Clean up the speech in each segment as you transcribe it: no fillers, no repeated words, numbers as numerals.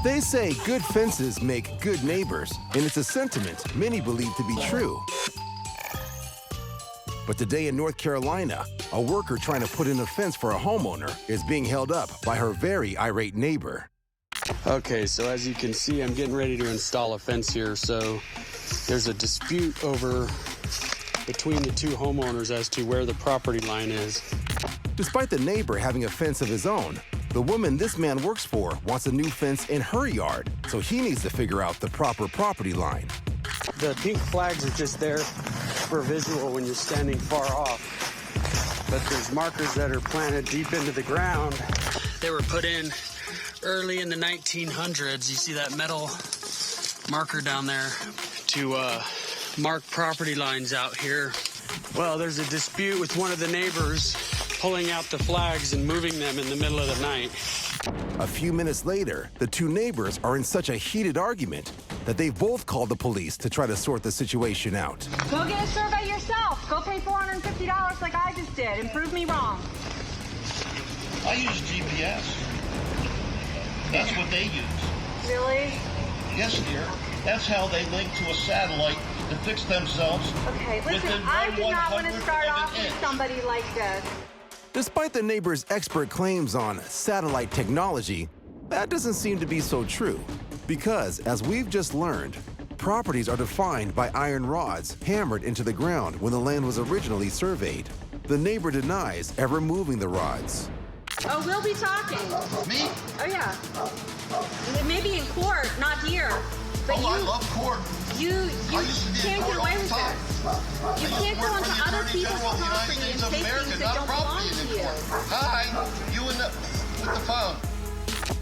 They say good fences make good neighbors, and it's a sentiment many believe to be true. But today in North Carolina, a worker trying to put in a fence for a homeowner is being held up by her very irate neighbor. Okay, so as you can see, I'm getting ready to install a fence here. So there's a dispute over between the two homeowners as to where the property line is. Despite the neighbor having a fence of his own, the woman this man works for wants a new fence in her yard, so he needs to figure out the proper property line. The pink flags are just there for visual when you're standing far off. But there's markers that are planted deep into the ground. They were put in early in the 1900s. You see that metal marker down there to mark property lines out here. Well, there's a dispute with one of the neighbors pulling out the flags and moving them in the middle of the night. A few minutes later, the two neighbors are in such a heated argument that they've both called the police to try to sort the situation out. Go get a survey yourself. Go pay $450 like I just did and prove me wrong. I use GPS. That's what they use. Really? Yes, dear. That's how they link to a satellite to fix themselves. Okay, listen, within I do not want to 1/100th start of an off with inch. somebody like this. Despite the neighbor's expert claims on satellite technology, that doesn't seem to be so true. Because, as we've just learned, properties are defined by iron rods hammered into the ground when the land was originally surveyed. The neighbor denies ever moving the rods. Oh, we'll be talking. Me? Oh, yeah. Maybe in court, not here. But I love court. you I used to be in can't court get away all the with time. this. You I used can't to go work onto for the other Attorney people's General of the United property States and of say America, things not that a don't belong property to in you. court. Hi, you with the phone.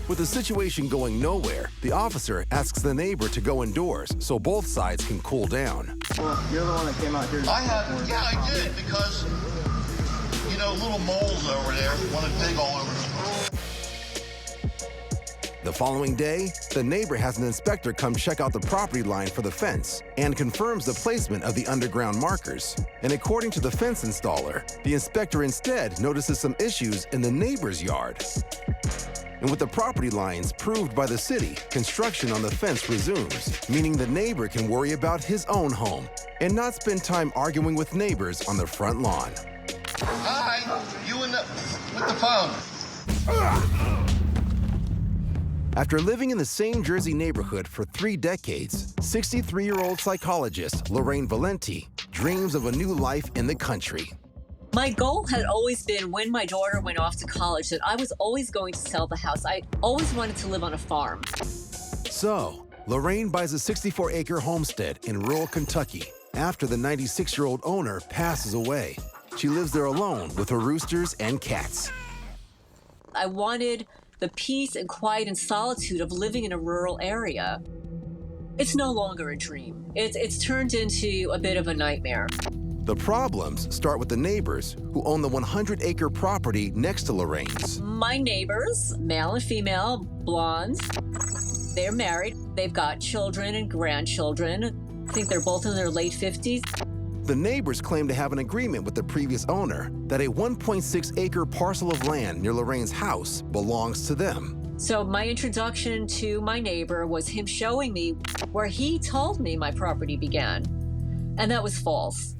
With the situation going nowhere, the officer asks the neighbor to go indoors so both sides can cool down. Well, you're the one that came out here. I did, because, you know, little moles over there want to dig all over the place. The following day, the neighbor has an inspector come check out the property line for the fence and confirms the placement of the underground markers. And according to the fence installer, the inspector instead notices some issues in the neighbor's yard. And with the property lines proved by the city, construction on the fence resumes, meaning the neighbor can worry about his own home and not spend time arguing with neighbors on the front lawn. Hi, you with the phone. After living in the same Jersey neighborhood for 3 decades, 63-year-old psychologist Lorraine Valenti dreams of a new life in the country. My goal had always been, when my daughter went off to college, that I was always going to sell the house. I always wanted to live on a farm. So, Lorraine buys a 64-acre homestead in rural Kentucky after the 96-year-old owner passes away. She lives there alone with her roosters and cats. I wanted the peace and quiet and solitude of living in a rural area. It's no longer a dream. It's turned into a bit of a nightmare. The problems start with the neighbors who own the 100-acre property next to Lorraine's. My neighbors, male and female, blondes, they're married. They've got children and grandchildren. I think they're both in their late 50s. The neighbors claim to have an agreement with the previous owner that a 1.6-acre parcel of land near Lorraine's house belongs to them. So my introduction to my neighbor was him showing me where he told me my property began. And that was false.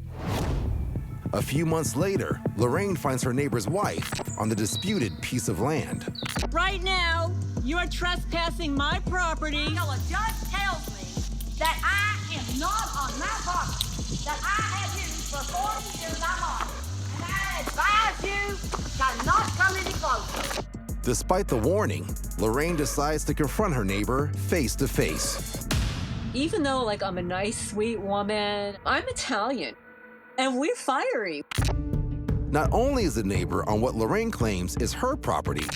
A few months later, Lorraine finds her neighbor's wife on the disputed piece of land. Right now, you're trespassing my property. No, a judge tells me that I am not on my property, that I have used for 40 years I'm on it. And I advise you to not come any closer. Despite the warning, Lorraine decides to confront her neighbor face to face. Even though, I'm a nice, sweet woman, I'm Italian. And we're fiery. Not only is the neighbor on what Lorraine claims is her property,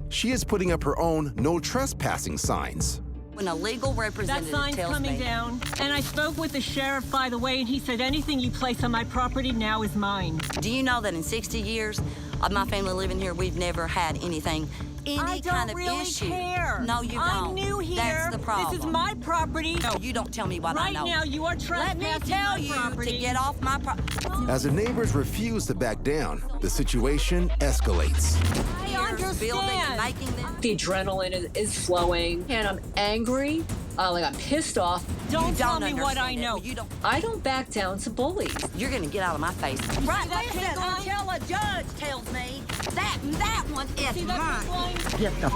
she is putting up her own no trespassing signs. When a legal That representative sign's tells coming me down. And I spoke with the sheriff, by the way, and he said anything you place on my property now is mine. Do you know that in 60 years of my family living here, we've never had anything, any I don't kind of really issue? care. No, you I'm don't. new here. That's the problem. This is my property. No, you don't tell me what I know. Right now, you are trespassing Let me tell my you property. to get off my property. As the neighbors refuse to back down, the situation escalates. I understand. Making them. The adrenaline is flowing, and I'm angry. I'm pissed off. Don't tell me what I understand it. know. You don't. I don't back down to bullies. You're gonna get out of my face. Right, that listen, pink line? until a judge tells me that one is See that pink mine. line? Get the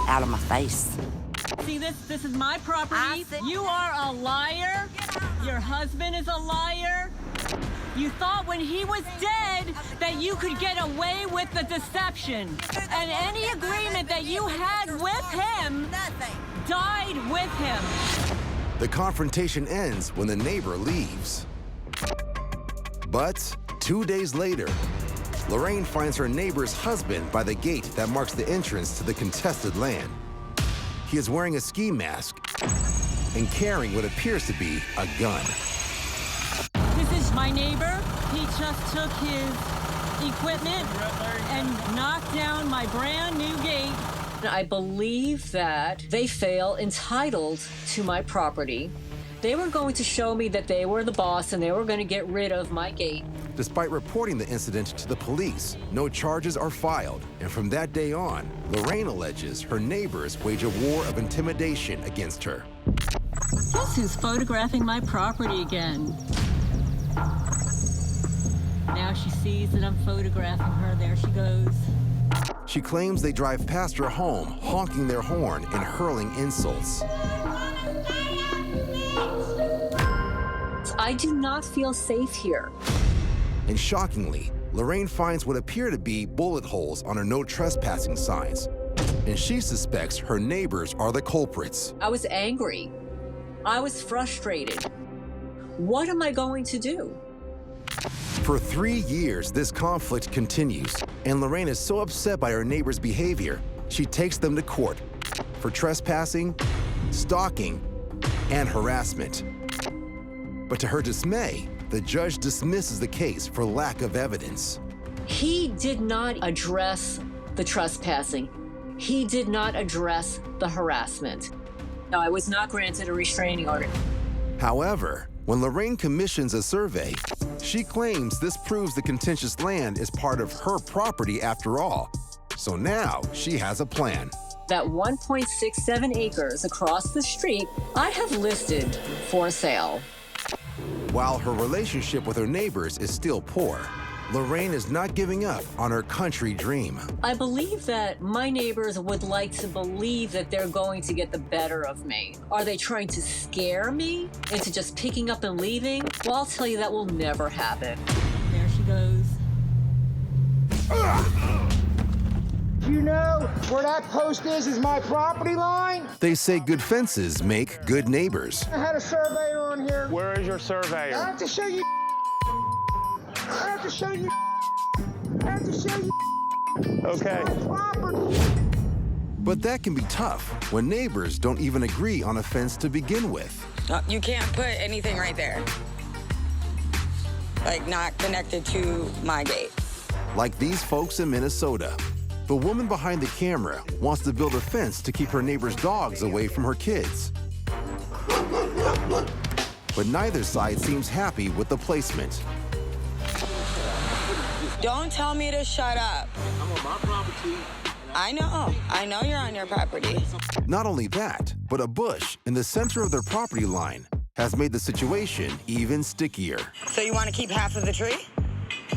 out of my face. See this? This is my property. You are a liar. Your husband is a liar. You thought when he was dead that you could get away with the deception. And any agreement that you had with him Nothing. died with him. The confrontation ends when the neighbor leaves. But 2 days later, Lorraine finds her neighbor's husband by the gate that marks the entrance to the contested land. He is wearing a ski mask and carrying what appears to be a gun. This is my neighbor. He just took his equipment and knocked down my brand new gate. I believe that they feel entitled to my property. They were going to show me that they were the boss and they were going to get rid of my gate. Despite reporting the incident to the police, no charges are filed. And from that day on, Lorraine alleges her neighbors wage a war of intimidation against her. Guess who's photographing my property again? Now she sees that I'm photographing her. There she goes. She claims they drive past her home, honking their horn and hurling insults. I do not feel safe here. And shockingly, Lorraine finds what appear to be bullet holes on her no trespassing signs. And she suspects her neighbors are the culprits. I was angry. I was frustrated. What am I going to do? For 3 years, this conflict continues, and Lorraine is so upset by her neighbor's behavior, she takes them to court for trespassing, stalking, and harassment. But to her dismay, the judge dismisses the case for lack of evidence. He did not address the trespassing. He did not address the harassment. No, I was not granted a restraining order. However, when Lorraine commissions a survey, she claims this proves the contentious land is part of her property after all. So now she has a plan. That 1.67 acres across the street, I have listed for sale. While her relationship with her neighbors is still poor, Lorraine is not giving up on her country dream. I believe that my neighbors would like to believe that they're going to get the better of me. Are they trying to scare me into just picking up and leaving? Well, I'll tell you that will never happen. There she goes. You know where that post is my property line? They say good fences make good neighbors. I had a surveyor on here. Where is your I surveyor? have to show you. I have to show you. I have to show you Okay. my property. But that can be tough when neighbors don't even agree on a fence to begin with. You can't put anything right there. Like, not connected to my gate. Like these folks in Minnesota. The woman behind the camera wants to build a fence to keep her neighbor's dogs away from her kids. But neither side seems happy with the placement. Don't tell me to shut up. I'm on my property. I know you're on your property. Not only that, but a bush in the center of their property line has made the situation even stickier. So you want to keep half of the tree?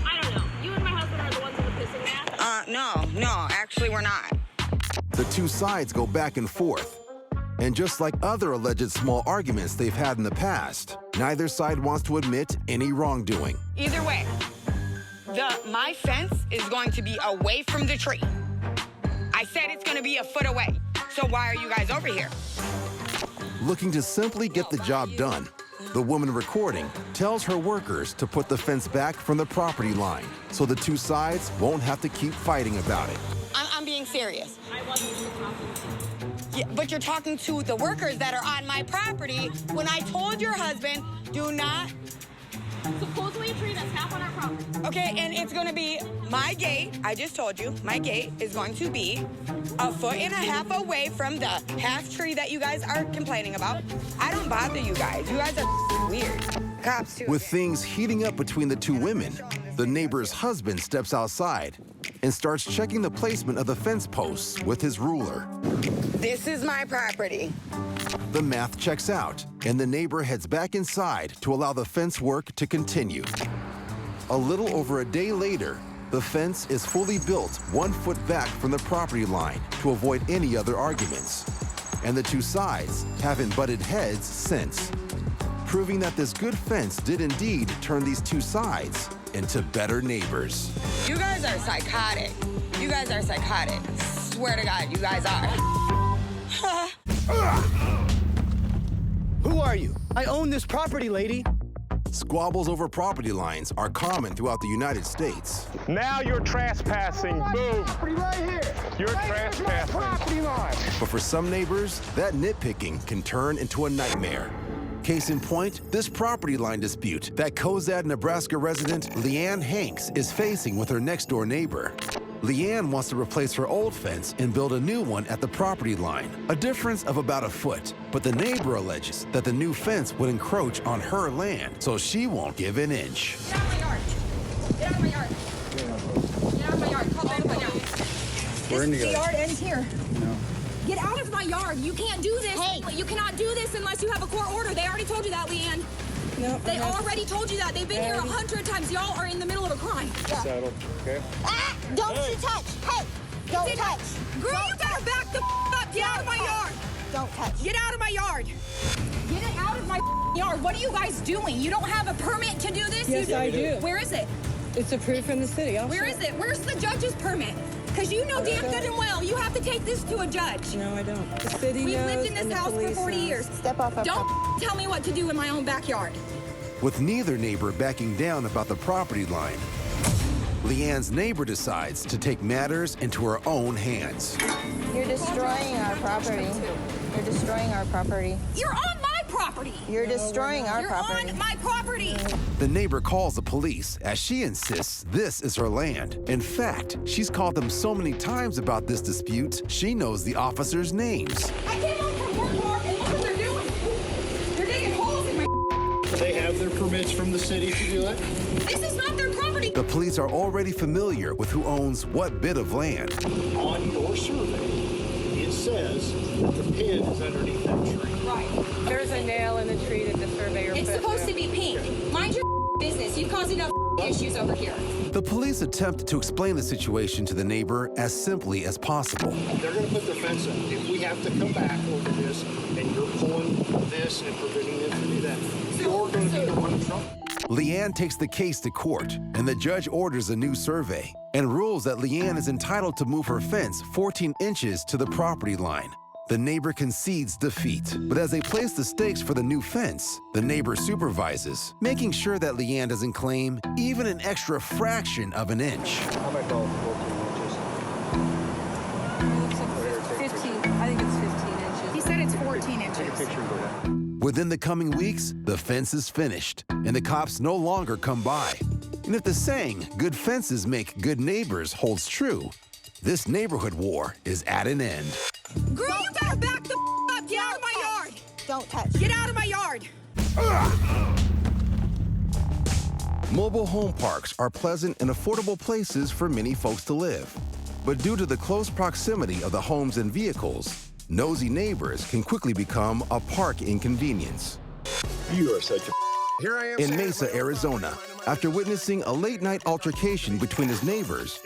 I don't know. You and my husband are the ones in the pissing match? No, actually we're not. The two sides go back and forth. And just like other alleged small arguments they've had in the past, neither side wants to admit any wrongdoing. Either way, my fence is going to be away from the tree. I said it's going to be a foot away. So why are you guys over here? Looking to simply get the job done, the woman recording tells her workers to put the fence back from the property line so the two sides won't have to keep fighting about it. I'm being serious. I wasn't even talking to you. Yeah, but you're talking to the workers that are on my property when I told your husband, do not Supposedly a tree that's half on our property. Okay, and it's gonna be my gate. I just told you, my gate is going to be 1.5 feet away from the half tree that you guys are complaining about. I don't bother you guys. You guys are weird. Cops too. With things heating up between the two women, the neighbor's husband steps outside and starts checking the placement of the fence posts with his ruler. This is my property. The math checks out, and the neighbor heads back inside to allow the fence work to continue. A little over a day later, the fence is fully built 1 foot back from the property line to avoid any other arguments. And the two sides haven't butted heads since, proving that this good fence did indeed turn these two sides into better neighbors. You guys are psychotic. You guys are psychotic. Swear to God, you guys are. Who are you? I own this property, lady. Squabbles over property lines are common throughout the United States. Now you're trespassing. Boom. Property right here. You're trespassing. Property line. But for some neighbors, that nitpicking can turn into a nightmare. Case in point, this property line dispute that Cozad, Nebraska resident Leanne Hanks is facing with her next-door neighbor. Leanne wants to replace her old fence and build a new one at the property line, a difference of about 1 foot. But the neighbor alleges that the new fence would encroach on her land, so she won't give an inch. Get out of my yard. Get out of my yard. Get out of my yard. Come all the way down. We're in the The yard. yard ends here. No. Get out of my yard. You can't do this. Hey, you cannot do this unless you have a court order. They already told you that, Leanne. No. They already told you that. They've been here 100 times. Y'all are in the middle of a crime. Settled, okay? Ah! Don't you touch. Hey, don't touch. Girl, you better back the up. Get out of my yard. Don't touch. Get out of my yard. Get it out of my yard. What are you guys doing? You don't have a permit to do this? Yes, I do. Where is it? It's approved from the city. Where is it? Where's the judge's permit? Because you know damn good and well you have to take this to a judge. No, I don't. The city We've knows lived in and this the house for police 40 knows. years. Step off. Don't tell me what to do in my own backyard. With neither neighbor backing down about the property line, Leanne's neighbor decides to take matters into her own hands. You're destroying our property. You're destroying our property. You're on my property. You're destroying our property. You're on my property. The neighbor calls the police as she insists this is her land. In fact, she's called them so many times about this dispute, she knows the officers' names. I came home from work, Mark, and look what they're doing. They're digging holes in my. Do they have their permits from the city to do it? This is not their property. The police are already familiar with who owns what bit of land. On your survey, it says that the pin is underneath that tree. Right. There's a nail in the tree that the surveyor It's put supposed there. to be pink. Mind your business. You've caused enough issues over here. The police attempt to explain the situation to the neighbor as simply as possible. They're going to put their fence up. If we have to come back over this and you're pulling this and preventing them to do that, you're going to be the one in trouble. Leanne takes the case to court, and the judge orders a new survey and rules that Leanne is entitled to move her fence 14 inches to the property line. The neighbor concedes defeat, but as they place the stakes for the new fence, the neighbor supervises, making sure that Leanne doesn't claim even an extra fraction of an inch. How about 14 inches? 15. I think it's 15 inches. He said it's 14 inches. Within the coming weeks, the fence is finished, and the cops no longer come by. And if the saying, good fences make good neighbors, holds true, this neighborhood war is at an end. Girl, you better back the up. Get out of my yard. Don't touch. Get out of my yard. Mobile home parks are pleasant and affordable places for many folks to live. But due to the close proximity of the homes and vehicles, nosy neighbors can quickly become a park inconvenience. You are such a. Here I am in Mesa, Arizona, after witnessing a late-night altercation between his neighbors,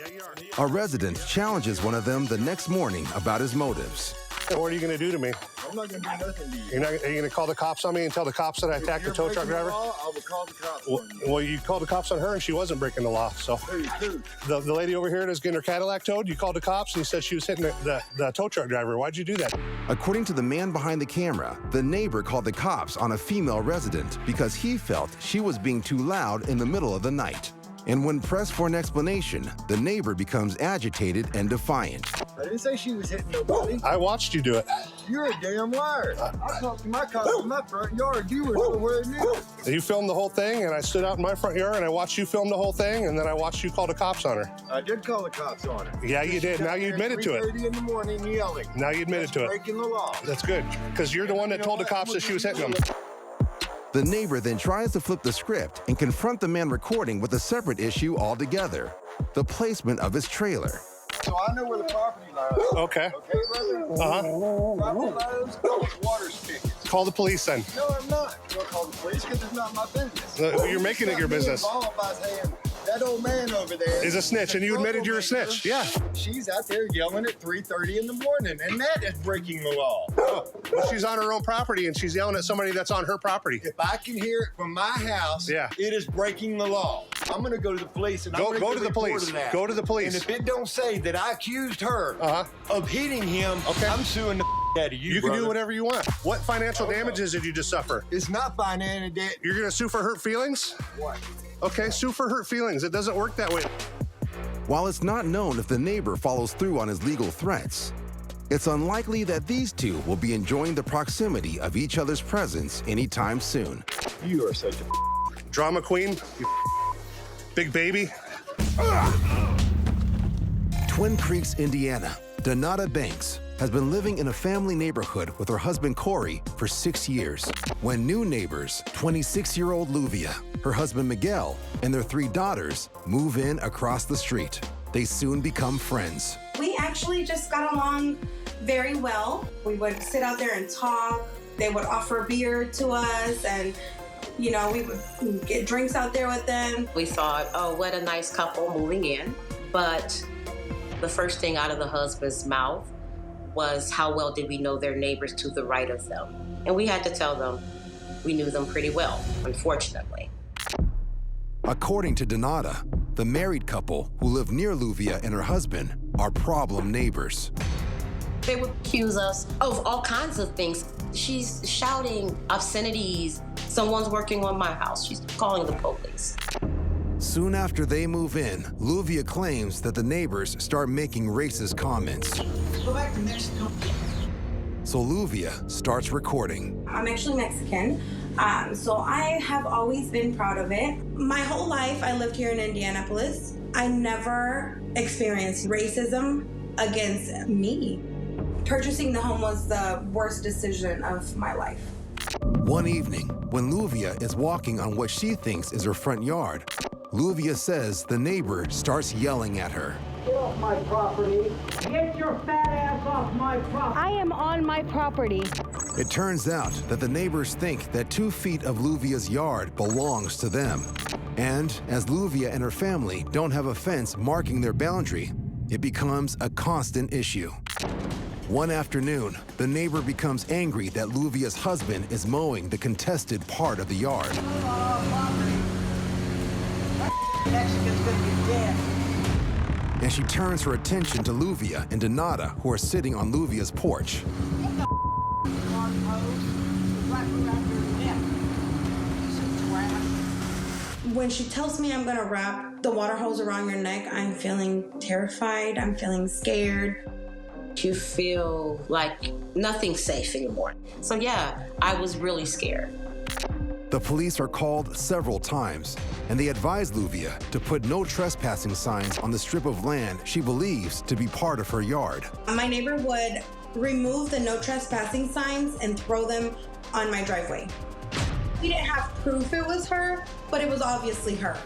a resident challenges one of them the next morning about his motives. What are you going to do to me? I'm not going to do nothing to you. Are you going to call the cops on me and tell the cops that I attacked the tow truck driver? I will call the cops. Well, you called the cops on her and she wasn't breaking the law. So the lady over here that's getting her Cadillac towed, you called the cops and you said she was hitting the tow truck driver. Why'd you do that? According to the man behind the camera, the neighbor called the cops on a female resident because he felt she was being too loud in the middle of the night. And when pressed for an explanation, the neighbor becomes agitated and defiant. I didn't say she was hitting nobody. I watched you do it. You're a damn liar. I talked to my cops in my front yard. You were nowhere near. You filmed the whole thing, and I stood out in my front yard, and I watched you film the whole thing, and then I watched you call the cops on her. I did call the cops on her. Yeah, you did. Now you admitted to it. 3:30 in the morning yelling. Now you admitted to it. Breaking the law. That's good, because you're the one that told the cops that she was hitting them. The neighbor then tries to flip the script and confront the man recording with a separate issue altogether: the placement of his trailer. So I know where the property line is. Okay. Okay, brother? Property lines go with water spigots. Call the police then. No, I'm not. I'm going to call the police because it's not my business. You're making it your business. Involved by saying, that old man over there is a snitch, and you admitted you're a snitch. Yeah. She's out there yelling at 3:30 in the morning, and that is breaking the law. Oh, well, she's on her own property, and she's yelling at somebody that's on her property. If I can hear it from my house, yeah, it is breaking the law. I'm going to go to the police, and go to the police. Go to the police. And if it don't say that I accused her of hitting him, I'm suing the out of you. You can do whatever you want. What financial damages did you just suffer? It's not financial debt. You're going to sue for hurt feelings? What? Okay, sue for hurt feelings. It doesn't work that way. While it's not known if the neighbor follows through on his legal threats, it's unlikely that these two will be enjoying the proximity of each other's presence anytime soon. You are such a drama queen, you big baby. Twin Creeks, Indiana, Donata Banks has been living in a family neighborhood with her husband Corey for 6 years. When new neighbors, 26-year-old Luvia, her husband Miguel, and their 3 daughters move in across the street, they soon become friends. We actually just got along very well. We would sit out there and talk. They would offer beer to us, and you know, we would get drinks out there with them. We thought, oh, what a nice couple moving in. But the first thing out of the husband's mouth was, how well did we know their neighbors to the right of them? And we had to tell them we knew them pretty well, unfortunately. According to Donata, the married couple who live near Luvia and her husband are problem neighbors. They would accuse us of all kinds of things. She's shouting obscenities. Someone's working on my house. She's calling the police. Soon after they move in, Luvia claims that the neighbors start making racist comments. Go back to Mexico. So Luvia starts recording. I'm actually Mexican, so I have always been proud of it. My whole life, I lived here in Indianapolis. I never experienced racism against me. Purchasing the home was the worst decision of my life. One evening, when Luvia is walking on what she thinks is her front yard, Luvia says the neighbor starts yelling at her. Get off my property. Get your fat ass off my property. I am on my property. It turns out that the neighbors think that 2 feet of Luvia's yard belongs to them. And as Luvia and her family don't have a fence marking their boundary, it becomes a constant issue. One afternoon, the neighbor becomes angry that Luvia's husband is mowing the contested part of the yard. Mexican's gonna be dead. And she turns her attention to Luvia and Donata, who are sitting on Luvia's porch. When she tells me I'm gonna wrap the water hose around your neck, I'm feeling terrified, I'm feeling scared. You feel like nothing's safe anymore. So yeah, I was really scared. The police are called several times, and they advise Luvia to put no trespassing signs on the strip of land she believes to be part of her yard. My neighbor would remove the no trespassing signs and throw them on my driveway. We didn't have proof it was her, but it was obviously her.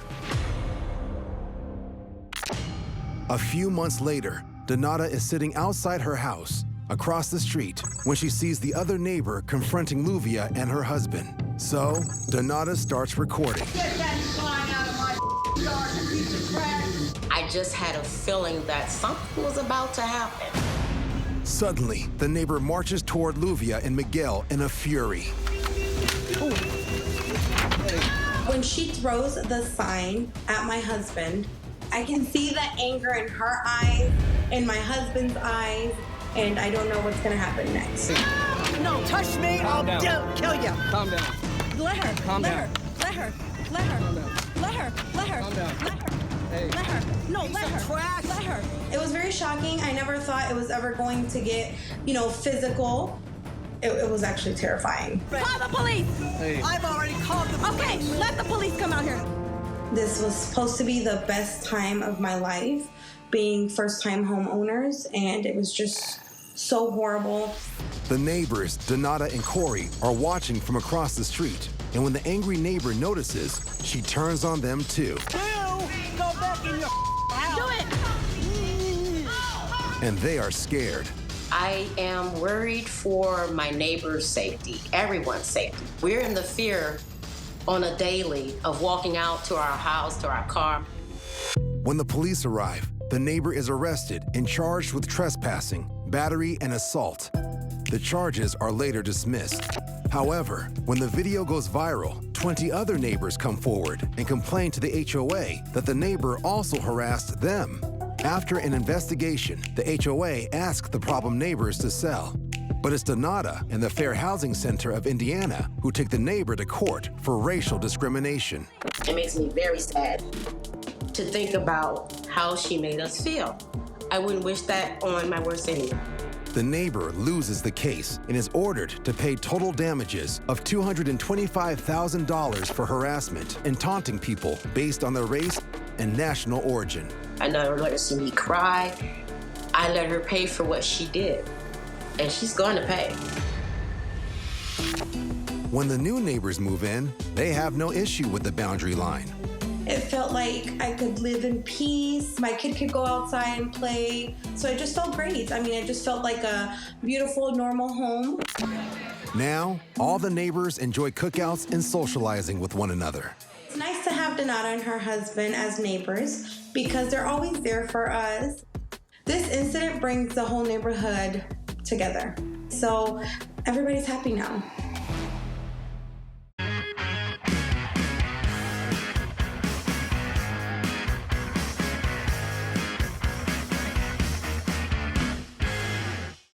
A few months later, Donata is sitting outside her house across the street when she sees the other neighbor confronting Luvia and her husband. So, Donata starts recording. Get that sign out of my yard, you piece of trash. I just had a feeling that something was about to happen. Suddenly, the neighbor marches toward Luvia and Miguel in a fury. When she throws the sign at my husband, I can see the anger in her eyes, in my husband's eyes, and I don't know what's gonna happen next. No, touch me, I'll kill you. Calm down. Let her. Calm let down. her. Let her. Let her. Calm down. Let her. Let her. Calm down. Let her. Let her. No, let her. Let her. It was very shocking. I never thought it was ever going to get, physical. It was actually terrifying. Call the police! Hey. I've already called the police. Okay, let the police come out here. This was supposed to be the best time of my life, being first-time homeowners, and it was just so horrible. The neighbors, Donata and Corey, are watching from across the street, and when the angry neighbor notices, she turns on them too. Go back in your house. Do it! And they are scared. I am worried for my neighbor's safety, everyone's safety. We're in the fear on a daily of walking out to our house, to our car. When the police arrive, the neighbor is arrested and charged with trespassing, battery, and assault. The charges are later dismissed. However, when the video goes viral, 20 other neighbors come forward and complain to the HOA that the neighbor also harassed them. After an investigation, the HOA asked the problem neighbors to sell. But it's Donata and the Fair Housing Center of Indiana who take the neighbor to court for racial discrimination. It makes me very sad to think about how she made us feel. I wouldn't wish that on my worst enemy. The neighbor loses the case and is ordered to pay total damages of $225,000 for harassment and taunting people based on their race and national origin. I never let her see me cry. I let her pay for what she did, and she's going to pay. When the new neighbors move in, they have no issue with the boundary line. It felt like I could live in peace. My kid could go outside and play. So it just felt great. I mean, it just felt like a beautiful, normal home. Now, all the neighbors enjoy cookouts and socializing with one another. It's nice to have Donata and her husband as neighbors because they're always there for us. This incident brings the whole neighborhood together. So everybody's happy now.